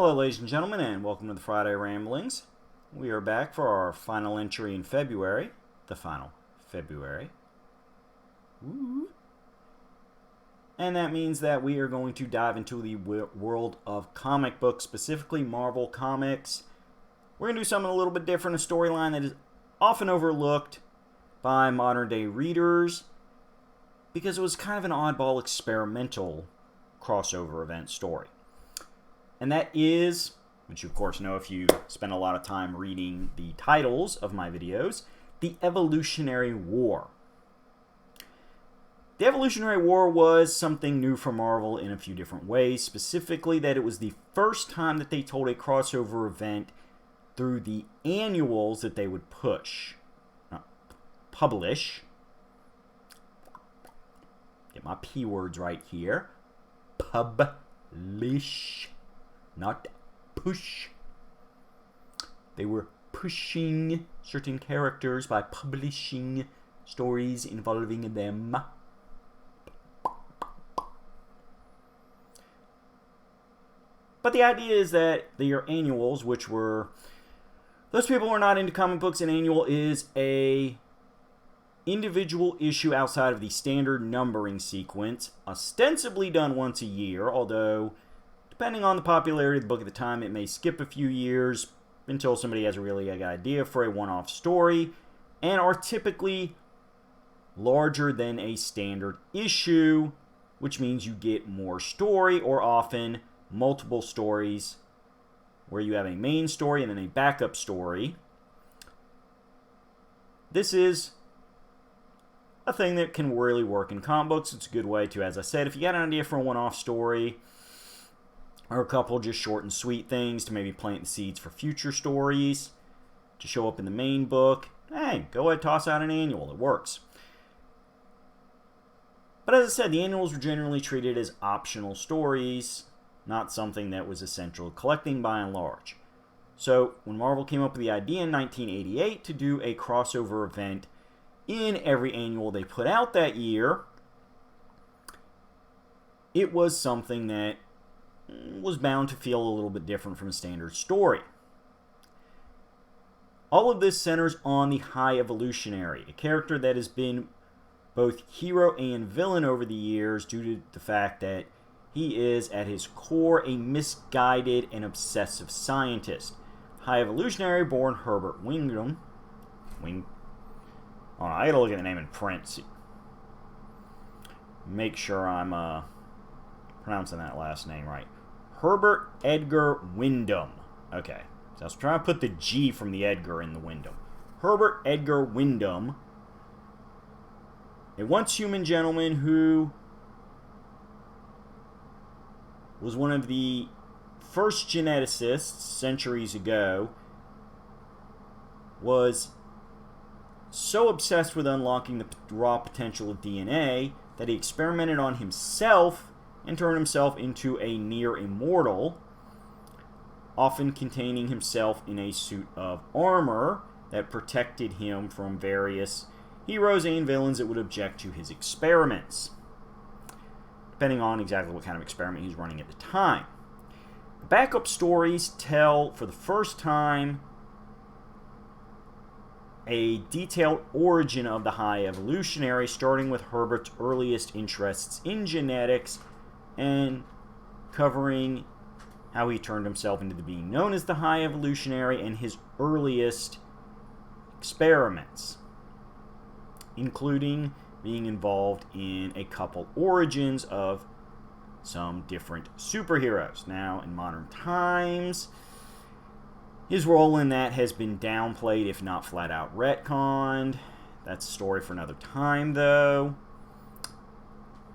Hello ladies and gentlemen, and welcome to the Friday Ramblings. We are back for our final entry in February. The final February. Woo. And that means that we are going to dive into the world of comic books, specifically Marvel Comics. We're going to do something a little bit different, a storyline that is often overlooked by modern day readers because it was kind of an oddball experimental crossover event story. And that is, which you of course know if you spend a lot of time reading the titles of my videos, the Evolutionary War. The Evolutionary War was something new for Marvel in a few different ways, specifically that it was the first time that they told a crossover event through the annuals that they would publish. Get my P words right here. Publish. Not push. They were pushing certain characters by publishing stories involving them. But the idea is that your annuals, which were... Those people who are not into comic books, an annual is a individual issue outside of the standard numbering sequence, ostensibly done once a year, although... depending on the popularity of the book at the time, it may skip a few years until somebody has a really good idea for a one-off story, and are typically larger than a standard issue, which means you get more story, or often multiple stories, where you have a main story and then a backup story. This is a thing that can really work in comic books. It's a good way to, as I said, if you got an idea for a one-off story, or a couple just short and sweet things to maybe plant the seeds for future stories to show up in the main book, hey, go ahead, toss out an annual. It works. But as I said, the annuals were generally treated as optional stories, not something that was essential to collecting by and large. So when Marvel came up with the idea in 1988 to do a crossover event in every annual they put out that year, it was something that was bound to feel a little bit different from a standard story. All of this centers on the High Evolutionary, a character that has been both hero and villain over the years due to the fact that he is, at his core, a misguided and obsessive scientist. High Evolutionary, born Herbert Windham. I gotta look at the name in print. Make sure I'm pronouncing that last name right. Herbert Edgar Windham. Okay, so I was trying to put the G from the Edgar in the Windham. Herbert Edgar Windham, a once human gentleman who was one of the first geneticists centuries ago, was so obsessed with unlocking the raw potential of DNA that he experimented on himself and turned himself into a near immortal, often containing himself in a suit of armor that protected him from various heroes and villains that would object to his experiments, depending on exactly what kind of experiment he's running at the time. The backup stories tell, for the first time, a detailed origin of the High Evolutionary, starting with Herbert's earliest interests in genetics and covering how he turned himself into the being known as the High Evolutionary and his earliest experiments, including being involved in a couple origins of some different superheroes. Now, in modern times, his role in that has been downplayed, if not flat out retconned. That's a story for another time, though.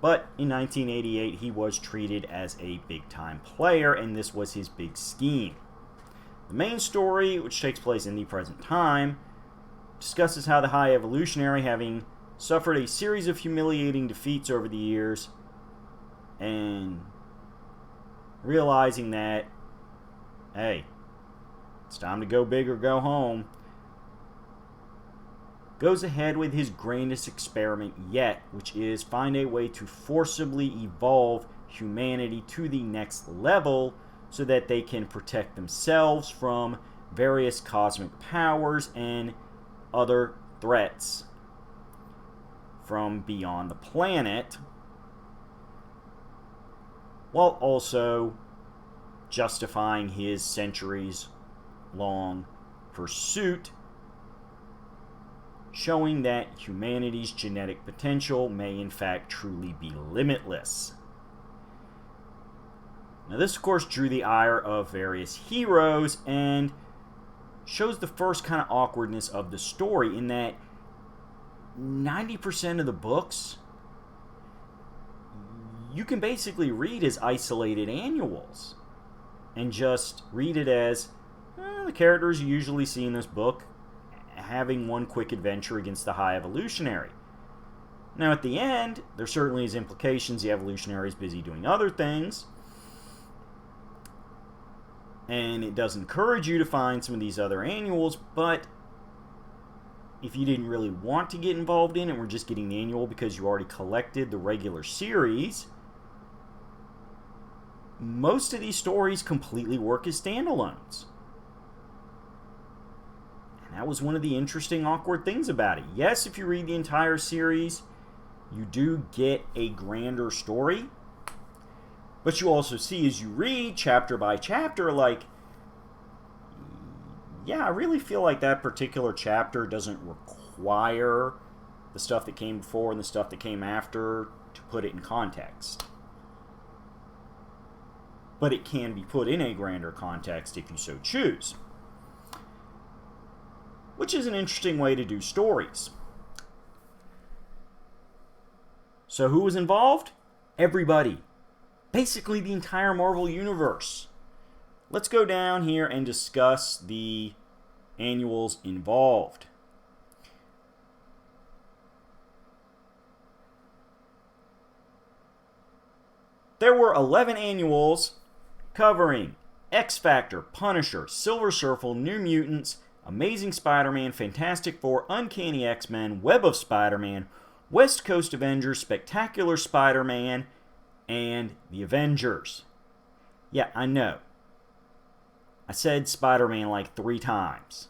But in 1988, he was treated as a big-time player, and this was his big scheme. The main story, which takes place in the present time, discusses how the High Evolutionary, having suffered a series of humiliating defeats over the years, and realizing that, hey, it's time to go big or go home, goes ahead with his grandest experiment yet, which is find a way to forcibly evolve humanity to the next level so that they can protect themselves from various cosmic powers and other threats from beyond the planet, while also justifying his centuries-long pursuit, showing that humanity's genetic potential may in fact truly be limitless. Now this of course drew the ire of various heroes and shows the first kind of awkwardness of the story, in that 90% of the books you can basically read as isolated annuals and just read it as the characters you usually see in this book having one quick adventure against the High Evolutionary. Now at the end, there certainly is implications the Evolutionary is busy doing other things, and it does encourage you to find some of these other annuals, but if you didn't really want to get involved in it, we're just getting the annual because you already collected the regular series, most of these stories completely work as standalones. And that was one of the interesting, awkward things about it. Yes, if you read the entire series, you do get a grander story, but you also see as you read chapter by chapter, like, yeah, I really feel like that particular chapter doesn't require the stuff that came before and the stuff that came after to put it in context. But it can be put in a grander context if you so choose, which is an interesting way to do stories. So who was involved? Everybody. Basically the entire Marvel Universe. Let's go down here and discuss the annuals involved. There were 11 annuals covering X-Factor, Punisher, Silver Surfer, New Mutants, Amazing Spider-Man, Fantastic Four, Uncanny X-Men, Web of Spider-Man, West Coast Avengers, Spectacular Spider-Man, and the Avengers. Yeah, I know. I said Spider-Man like 3 times.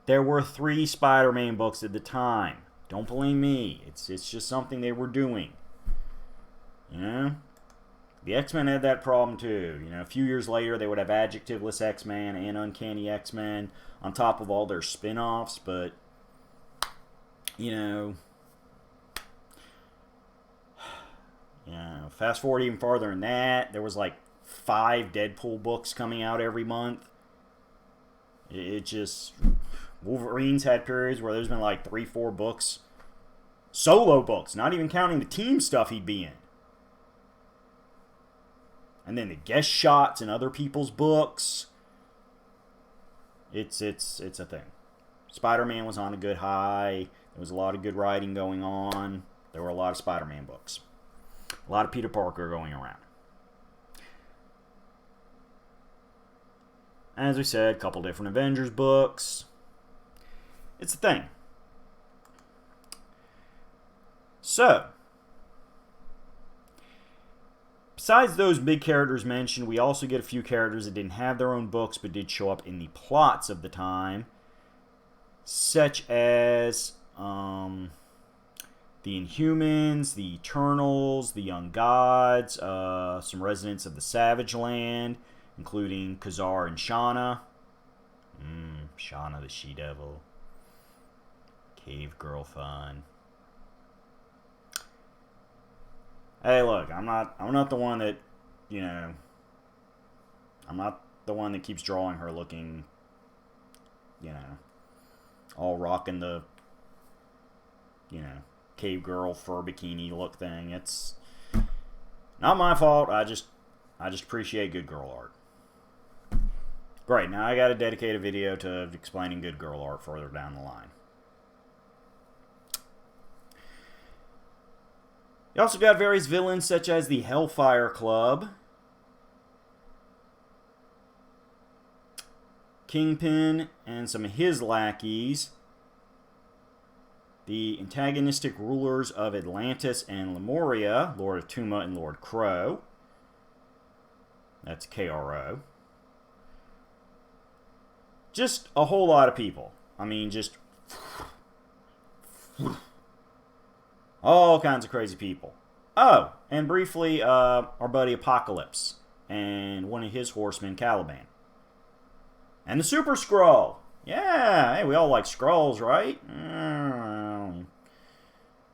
There were 3 Spider-Man books at the time. Don't blame me. It's just something they were doing. You know? The X-Men had that problem too. You know, a few years later they would have Adjectiveless X-Men and Uncanny X-Men on top of all their spin-offs, but you know, fast forward even farther than that, there was like 5 Deadpool books coming out every month. It just, Wolverine's had periods where there's been like 3-4 books, solo books, not even counting the team stuff he'd be in. And then the guest shots in other people's books. It's a thing. Spider-Man was on a good high. There was a lot of good writing going on. There were a lot of Spider-Man books. A lot of Peter Parker going around. As we said, a couple different Avengers books. It's a thing. So, besides those big characters mentioned, we also get a few characters that didn't have their own books but did show up in the plots of the time, such as the Inhumans, the Eternals, the Young Gods, some residents of the Savage Land, including Khazar and Shauna. Shauna the She-Devil. Cave girl fun. Hey, look, I'm not the one that, you know, I'm not the one that keeps drawing her looking, you know, all rocking the, you know, cave girl fur bikini look thing. It's not my fault. I just appreciate good girl art. Great, now I got to dedicate a video to explaining good girl art further down the line. You also got various villains such as the Hellfire Club, Kingpin, and some of his lackeys, the antagonistic rulers of Atlantis and Lemuria, Lord of Tuma and Lord Crow. that's KRO. Just a whole lot of people. I mean, just all kinds of crazy people. Oh, and briefly, our buddy Apocalypse and one of his horsemen, Caliban. And the Super Skrull. Yeah, hey, we all like Skrulls, right?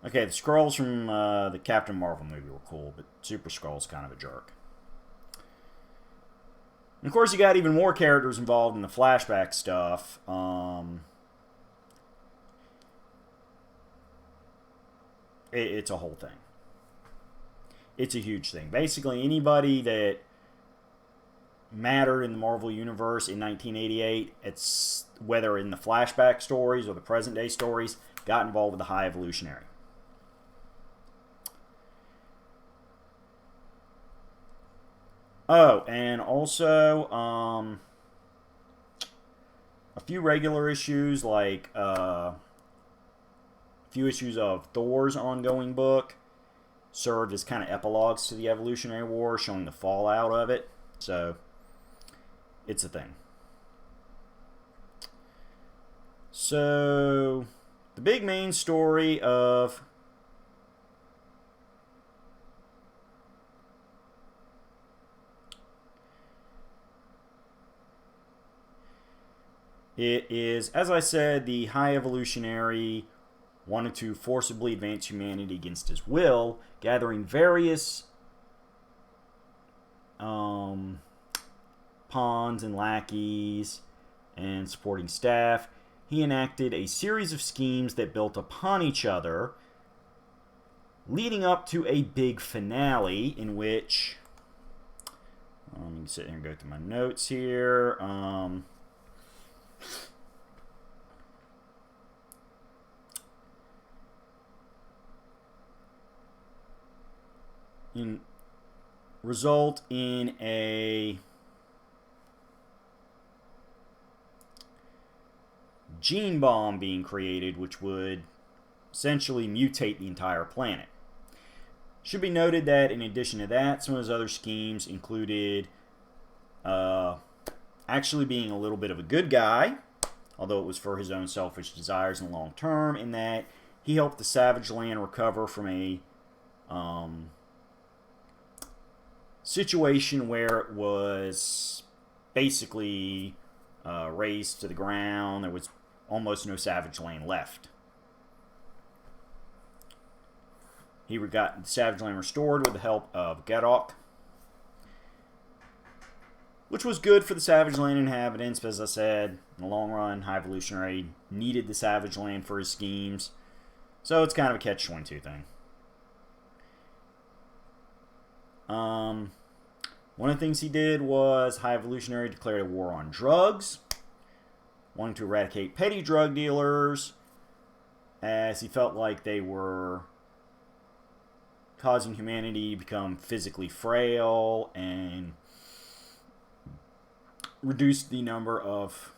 Okay, the Skrulls from the Captain Marvel movie were cool, but Super Skrull's kind of a jerk. And of course, you got even more characters involved in the flashback stuff. It's a whole thing. It's a huge thing. Basically, anybody that mattered in the Marvel Universe in 1988, it's whether in the flashback stories or the present-day stories, got involved with the High Evolutionary. Oh, and also a few regular issues, like a few issues of Thor's ongoing book served as kind of epilogues to the Evolutionary War, showing the fallout of it. So, it's a thing. So, the big main story of it is, as I said, the High Evolutionary wanted to forcibly advance humanity against his will, gathering various pawns and lackeys and supporting staff. He enacted a series of schemes that built upon each other, leading up to a big finale in which... let me sit here and go through my notes here. Result in a gene bomb being created, which would essentially mutate the entire planet. Should be noted that in addition to that, some of his other schemes included actually being a little bit of a good guy, although it was for his own selfish desires in the long term, in that he helped the Savage Land recover from a situation where it was basically razed to the ground. There was almost no Savage Land left. He got the Savage Land restored with the help of Garok, which was good for the Savage Land inhabitants, but as I said, in the long run, High Evolutionary needed the Savage Land for his schemes. So it's kind of a catch-22 thing. One of the things he did was High Evolutionary declared a war on drugs, wanting to eradicate petty drug dealers, as he felt like they were causing humanity to become physically frail and reduce the number of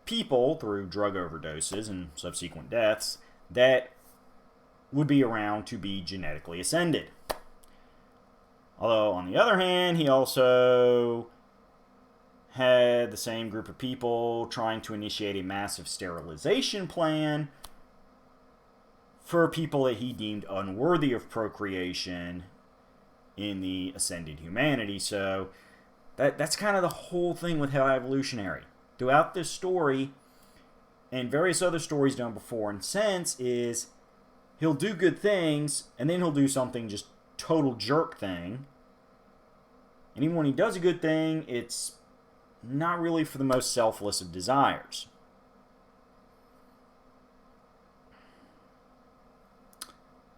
people through drug overdoses and subsequent deaths that would be around to be genetically ascended. Although, on the other hand, he also had the same group of people trying to initiate a massive sterilization plan for people that he deemed unworthy of procreation in the ascended humanity. So, that's kind of the whole thing with High Evolutionary. Throughout this story, and various other stories done before and since, is he'll do good things, and then he'll do something just total jerk thing. And even when he does a good thing, it's not really for the most selfless of desires.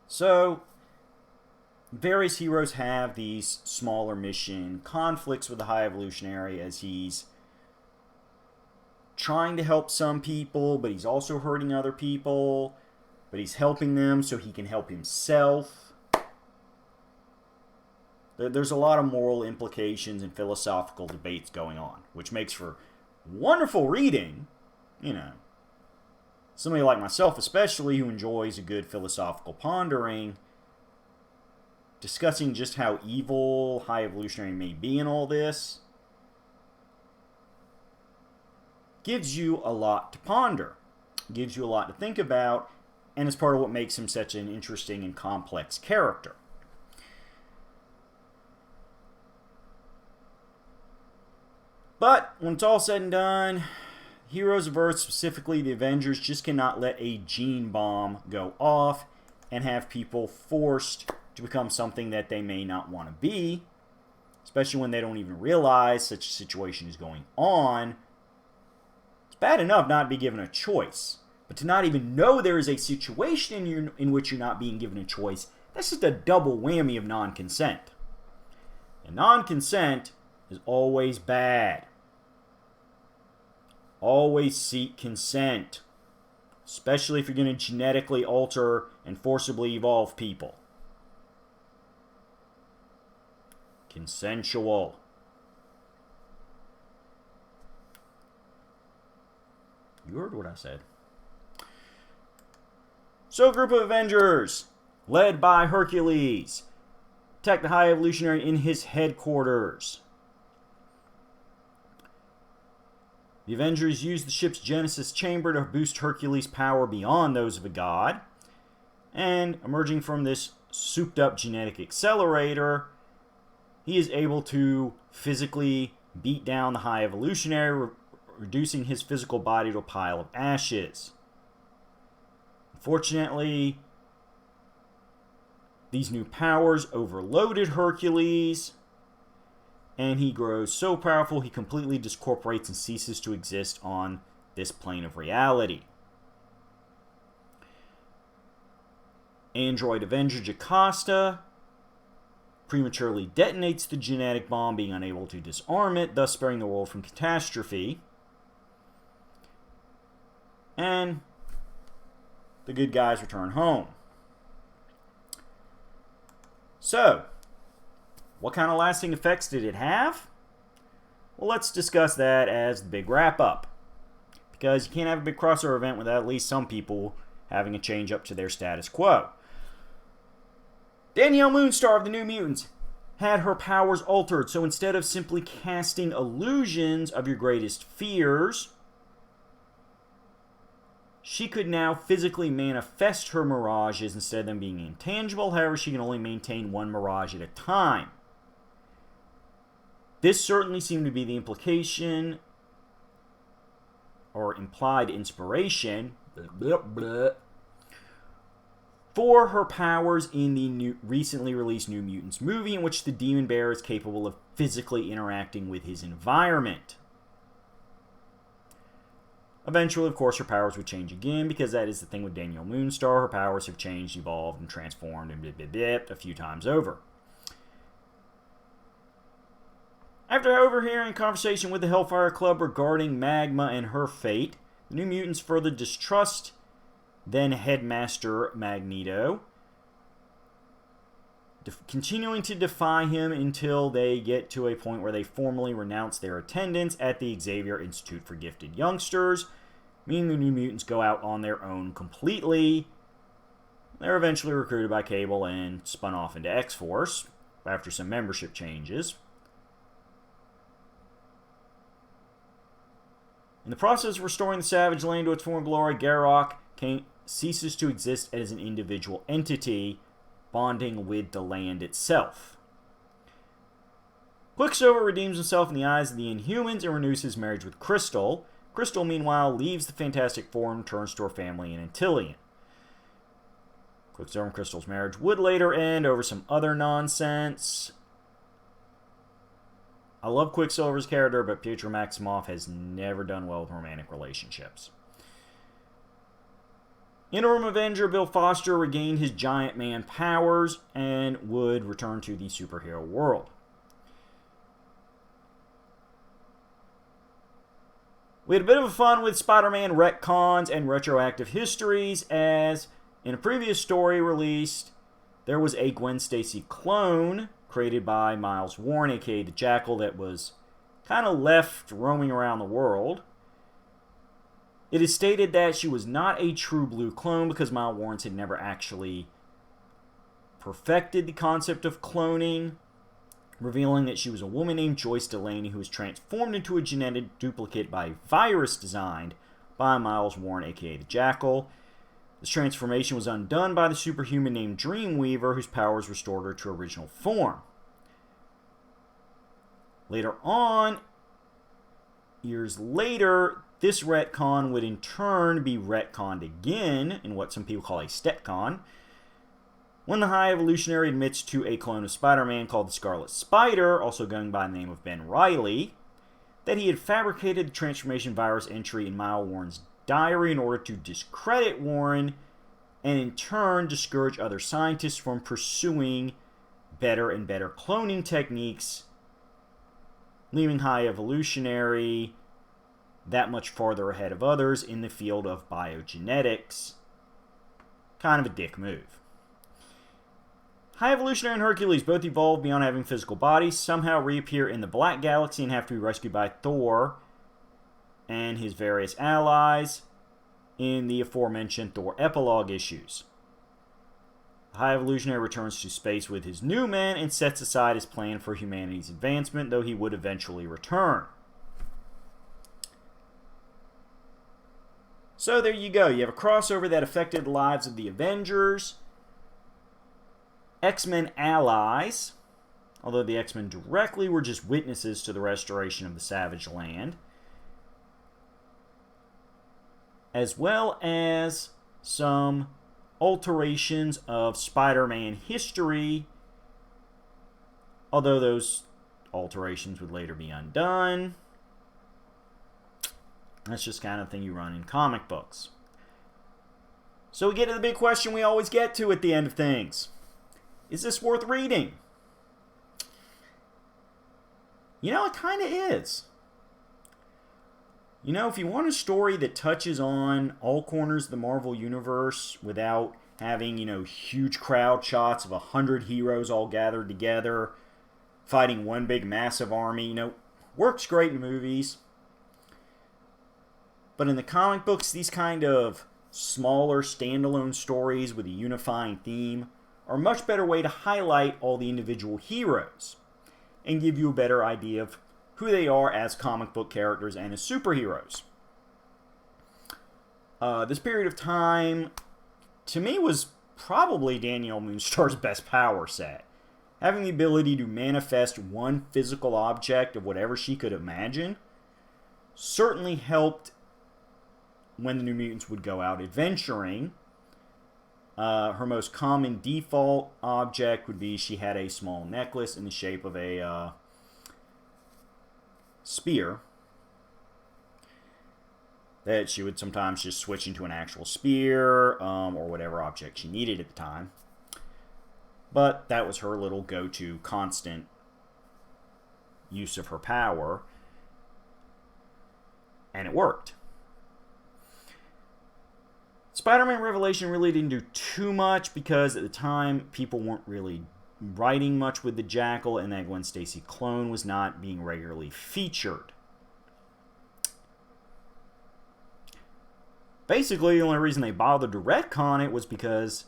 So, various heroes have these smaller mission conflicts with the High Evolutionary as he's trying to help some people, but he's also hurting other people, but he's helping them so he can help himself. There's a lot of moral implications and philosophical debates going on, which makes for wonderful reading, you know. Somebody like myself especially, who enjoys a good philosophical pondering, discussing just how evil High Evolutionary may be in all this, gives you a lot to ponder, gives you a lot to think about, and is part of what makes him such an interesting and complex character. But when it's all said and done, Heroes of Earth, specifically the Avengers, just cannot let a gene bomb go off and have people forced to become something that they may not want to be, especially when they don't even realize such a situation is going on. It's bad enough not to be given a choice, but to not even know there is a situation in which you're not being given a choice, that's just a double whammy of non-consent. And non-consent is always bad. Always seek consent, especially if you're going to genetically alter and forcibly evolve people. Consensual. You heard what I said. So, a group of Avengers, led by Hercules, attack the High Evolutionary in his headquarters. The Avengers use the ship's Genesis chamber to boost Hercules' power beyond those of a god. And emerging from this souped-up genetic accelerator, he is able to physically beat down the High Evolutionary, reducing his physical body to a pile of ashes. Unfortunately, these new powers overloaded Hercules, and he grows so powerful he completely discorporates and ceases to exist on this plane of reality. Android Avenger Jocasta prematurely detonates the genetic bomb, being unable to disarm it, thus sparing the world from catastrophe. And the good guys return home. So, what kind of lasting effects did it have? Well, let's discuss that as the big wrap-up. Because you can't have a big crossover event without at least some people having a change up to their status quo. Danielle Moonstar of the New Mutants had her powers altered, so instead of simply casting illusions of your greatest fears, she could now physically manifest her mirages instead of them being intangible. However, she can only maintain one mirage at a time. This certainly seemed to be the implication or implied inspiration for her powers in the recently released New Mutants movie, in which the Demon Bear is capable of physically interacting with his environment. Eventually, of course, her powers would change again, because that is the thing with Danielle Moonstar. Her powers have changed, evolved, and transformed and a few times over. After overhearing a conversation with the Hellfire Club regarding Magma and her fate, the New Mutants further distrust then Headmaster Magneto, continuing to defy him until they get to a point where they formally renounce their attendance at the Xavier Institute for Gifted Youngsters, meaning the New Mutants go out on their own completely. They're eventually recruited by Cable and spun off into X-Force after some membership changes. In the process of restoring the Savage Land to its former glory, Garrock ceases to exist as an individual entity, bonding with the land itself. Quicksilver redeems himself in the eyes of the Inhumans and renews his marriage with Crystal. Crystal, meanwhile, leaves the Fantastic Four and returns to her family in Antillion. Quicksilver and Crystal's marriage would later end over some other nonsense. I love Quicksilver's character, but Pietro Maximoff has never done well with romantic relationships. Interim Avenger Bill Foster regained his giant man powers and would return to the superhero world. We had a bit of fun with Spider-Man retcons and retroactive histories, as in a previous story released, there was a Gwen Stacy clone created by Miles Warren, aka the Jackal, that was kind of left roaming around the world. It is stated that she was not a true blue clone because Miles Warren had never actually perfected the concept of cloning, revealing that she was a woman named Joyce Delaney who was transformed into a genetic duplicate by a virus designed by Miles Warren, aka the Jackal. This transformation was undone by the superhuman named Dreamweaver, whose powers restored her to her original form. Later on, years later, this retcon would in turn be retconned again in what some people call a stetcon, when the High Evolutionary admits to a clone of Spider-Man called the Scarlet Spider, also going by the name of Ben Reilly, that he had fabricated the transformation virus entry in Miles Warren's diary in order to discredit Warren and in turn discourage other scientists from pursuing better and better cloning techniques, leaving High Evolutionary that much farther ahead of others in the field of biogenetics. Kind of a dick move. High Evolutionary and Hercules both evolve beyond having physical bodies, somehow reappear in the Black Galaxy and have to be rescued by Thor and his various allies in the aforementioned Thor epilogue issues. The High Evolutionary returns to space with his new men and sets aside his plan for humanity's advancement, though he would eventually return. So there you go. You have a crossover that affected the lives of the Avengers, X-Men allies, although the X-Men directly were just witnesses to the restoration of the Savage Land, as well as some alterations of Spider-Man history, although those alterations would later be undone. That's just kind of thing you run in comic books. So we get to the big question we always get to at the end of things. Is this worth reading? You know, it kind of is. You know, if you want a story that touches on all corners of the Marvel Universe without having, huge crowd shots of 100 heroes all gathered together, fighting one big massive army, works great in movies. But in the comic books, these kind of smaller standalone stories with a unifying theme are a much better way to highlight all the individual heroes and give you a better idea of who they are as comic book characters and as superheroes. This period of time, to me, was probably Danielle Moonstar's best power set. Having the ability to manifest one physical object of whatever she could imagine certainly helped when the New Mutants would go out adventuring. Her most common default object would be she had a small necklace in the shape of a spear that she would sometimes just switch into an actual spear or whatever object she needed at the time. But that was her little go-to constant use of her power, and it worked. Spider-Man Revelation really didn't do too much because at the time people weren't really writing much with the Jackal, and that Gwen Stacy clone was not being regularly featured. Basically, the only reason they bothered to retcon it was because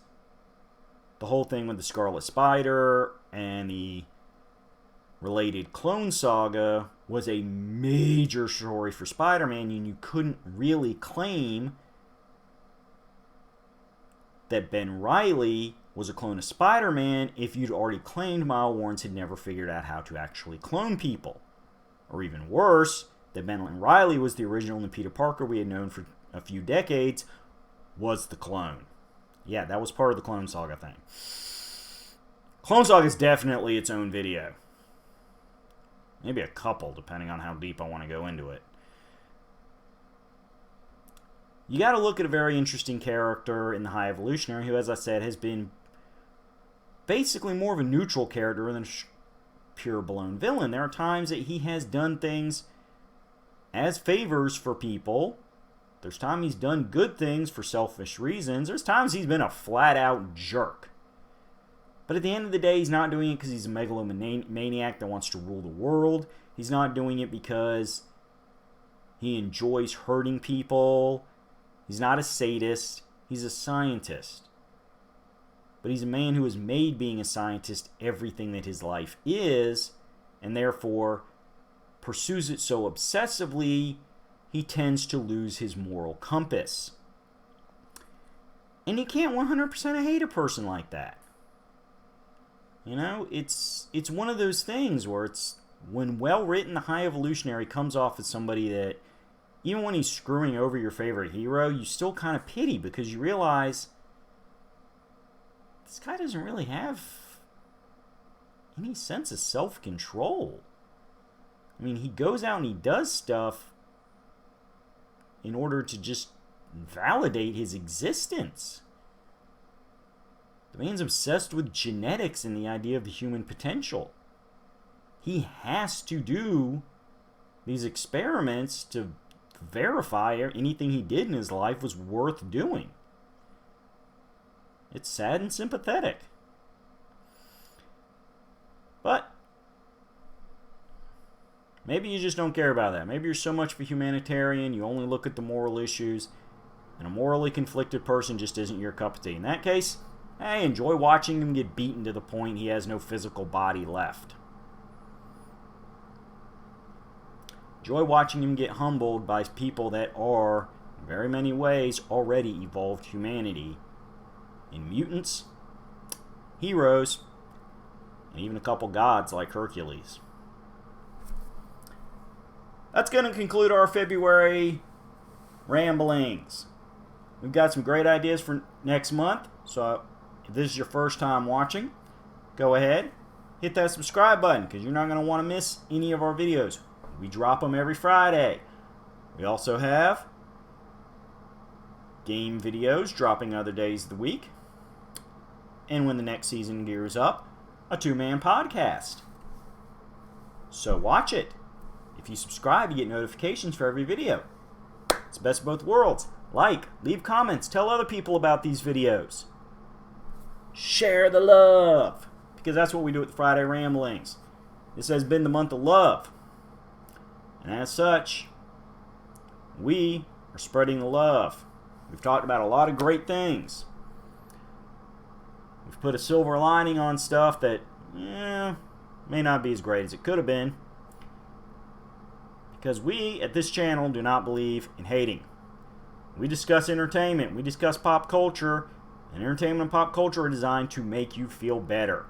the whole thing with the Scarlet Spider and the related clone saga was a major story for Spider-Man, and you couldn't really claim that Ben Reilly was a clone of Spider-Man if you'd already claimed Miles Warren had never figured out how to actually clone people. Or even worse, that Ben Reilly was the original and Peter Parker we had known for a few decades was the clone. Yeah, that was part of the Clone Saga thing. Clone Saga is definitely its own video. Maybe a couple, depending on how deep I want to go into it. You got to look at a very interesting character in the High Evolutionary who, as I said, has been basically more of a neutral character than a pure blown villain. There are times that he has done things as favors for people. There's times he's done good things for selfish reasons. There's times he's been a flat-out jerk. But at the end of the day, he's not doing it because he's a megalomaniac that wants to rule the world. He's not doing it because he enjoys hurting people. He's not a sadist. He's a scientist. but he's a man who has made being a scientist everything that his life is, and therefore pursues it so obsessively, he tends to lose his moral compass. And you can't 100% hate a person like that. You know, it's one of those things where it's, when well written, the High Evolutionary comes off as somebody that, even when he's screwing over your favorite hero, you still kind of pity, because you realize this guy doesn't really have any sense of self-control. I mean, he goes out and he does stuff in order to just validate his existence. The man's obsessed with genetics and the idea of the human potential. He has to do these experiments to verify anything he did in his life was worth doing. It's sad and sympathetic. But maybe you just don't care about that. Maybe you're so much of a humanitarian, you only look at the moral issues, and a morally conflicted person just isn't your cup of tea. In that case, hey, enjoy watching him get beaten to the point he has no physical body left. Enjoy watching him get humbled by people that are, in very many ways, already evolved humanity in mutants, heroes, and even a couple gods like Hercules. That's going to conclude our February ramblings. We've got some great ideas for next month, so if this is your first time watching, go ahead, hit that subscribe button, because you're not going to want to miss any of our videos. We drop them every Friday. We also have game videos dropping other days of the week. And when the next season gears up, a 2-man podcast. So watch it. If you subscribe, you get notifications for every video. It's the best of both worlds. Like, leave comments, tell other people about these videos. Share the love, because that's what we do at the Friday Ramblings. This has been the month of love. And as such, we are spreading the love. We've talked about a lot of great things. We've put a silver lining on stuff that may not be as great as it could have been. Because we, at this channel, do not believe in hating. We discuss entertainment. We discuss pop culture. And entertainment and pop culture are designed to make you feel better.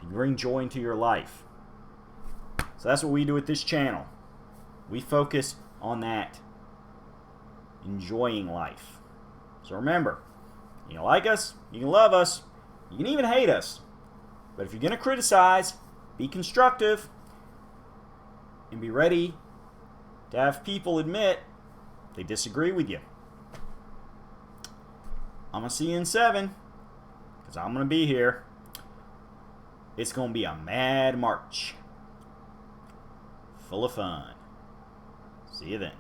To bring joy into your life. So that's what we do at this channel. We focus on that. Enjoying life. So remember, you can like us, you can love us, you can even hate us. But if you're going to criticize, be constructive, and be ready to have people admit they disagree with you. I'm going to see you in 7, because I'm going to be here. It's going to be a mad March. Full of fun. See you then.